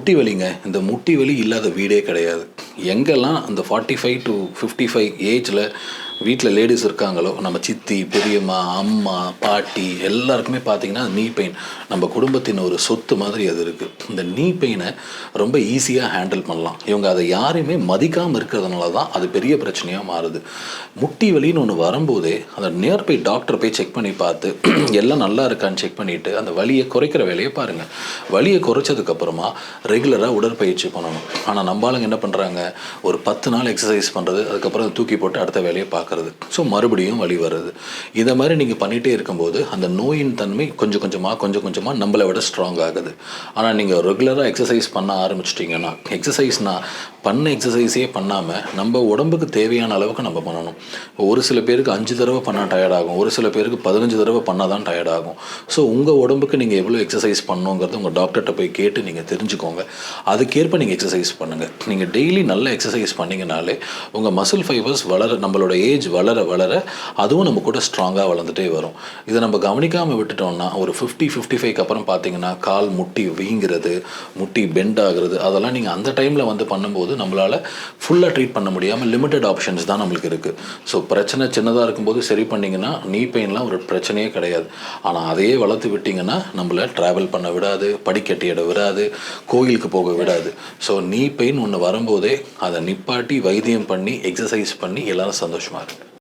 முட்டி வலிங்க. இந்த முட்டி வலி இல்லாத வீடே கிடையாது. எங்கெல்லாம் அந்த 45 to 55 ஏஜில் வீட்டில் லேடிஸ் இருக்காங்களோ, நம்ம சித்தி, பெரியம்மா, அம்மா, பாட்டி எல்லாருக்குமே பார்த்திங்கன்னா நீ பெயின் நம்ம குடும்பத்தின் ஒரு சொத்து மாதிரி அது இருக்குது. இந்த நீ பெயினை ரொம்ப ஈஸியாக ஹேண்டில் பண்ணலாம். இவங்க அதை யாரையுமே மதிக்காமல் இருக்கிறதுனால தான் அது பெரிய பிரச்சனையாக மாறுது. முட்டி வலின்னு ஒன்று வரும்போதே அந்த நியர்பை டாக்டரை போய் செக் பண்ணி பார்த்து எல்லாம் நல்லா இருக்கான்னு செக் பண்ணிவிட்டு அந்த வலியை குறைக்கிற வேலையை பாருங்கள். வலியை குறைச்சதுக்கப்புறமா ரெகுலராக உடற்பயிற்சி பண்ணணும். ஆனால் நம்ம ஆளுங்க என்ன பண்ணுறாங்க, ஒரு 10 நாள் எக்ஸசைஸ் பண்ணுறது, அதுக்கப்புறம் தூக்கி போட்டு அடுத்த வேலையை பார்க்குறது. ஸோ மறுபடியும் வலி வருது. இதை மாதிரி நீங்கள் பண்ணிகிட்டே இருக்கும்போது அந்த நோயின் தன்மை கொஞ்சம் கொஞ்சமாக நம்மளை விட ஸ்ட்ராங் ஆகுது. ஆனால் நீங்கள் ரெகுலராக எக்ஸசைஸ் பண்ண ஆரம்பிச்சிட்டிங்கன்னா, பண்ண எக்ஸசைஸே பண்ணாமல் நம்ம உடம்புக்கு தேவையான அளவுக்கு நம்ம பண்ணணும். ஒரு சில பேருக்கு 5 தடவை பண்ணால் டயர்டாகும், ஒரு சில பேருக்கு 15 தடவை பண்ணால் தான் டயர்டாகும். ஸோ உங்கள் உடம்புக்கு நீங்கள் எவ்வளோ எக்ஸசைஸ் பண்ணணுங்கிறது உங்கள் டாக்டர்கிட்ட போய் கேட்டு நீங்கள் தெரிஞ்சுக்கோங்க. அதுக்கேற்ப நீங்கள் எக்ஸசைஸ் பண்ணுங்கள். நீங்கள் டெய்லி நல்ல எக்ஸசைஸ் பண்ணிங்கனாலே உங்கள் மசில் ஃபைபர்ஸ் நம்மளோட ஏஜ் வளர அதுவும் நம்ம கூட ஸ்ட்ராங்காக வளர்ந்துட்டே வரும். இதை நம்ம கவனிக்காமல் விட்டுட்டோம்னா ஒரு 50-55க்கு அப்புறம் பார்த்தீங்கன்னா கால் முட்டி வீங்கிறது, முட்டி பெண்ட் ஆகுறது, அதெல்லாம் நீங்கள் அந்த டைமில் வந்து பண்ணும்போது நம்மளால் ஃபுல்லாக ட்ரீட் பண்ண முடியாமல் லிமிட்டட் ஆப்ஷன்ஸ் தான் நம்மளுக்கு இருக்குது. ஸோ பிரச்சனை சின்னதாக இருக்கும்போது சரி பண்ணிங்கன்னா நீ பெயின்லாம் ஒரு பிரச்சனையே கிடையாது. ஆனால் அதையே வளர்த்து விட்டிங்கன்னா நம்மளை ட்ராவல் பண்ண விடாது, படிக்கட்டி இட விடாது, கோயிலுக்கு போக விடாது. ஸோ நீ பெயின் ஒன்று வரும்போதே அதை நிப்பாட்டி வைத்தியம் பண்ணி எக்ஸசைஸ் பண்ணி எல்லோரும் சந்தோஷமாக இருக்குது.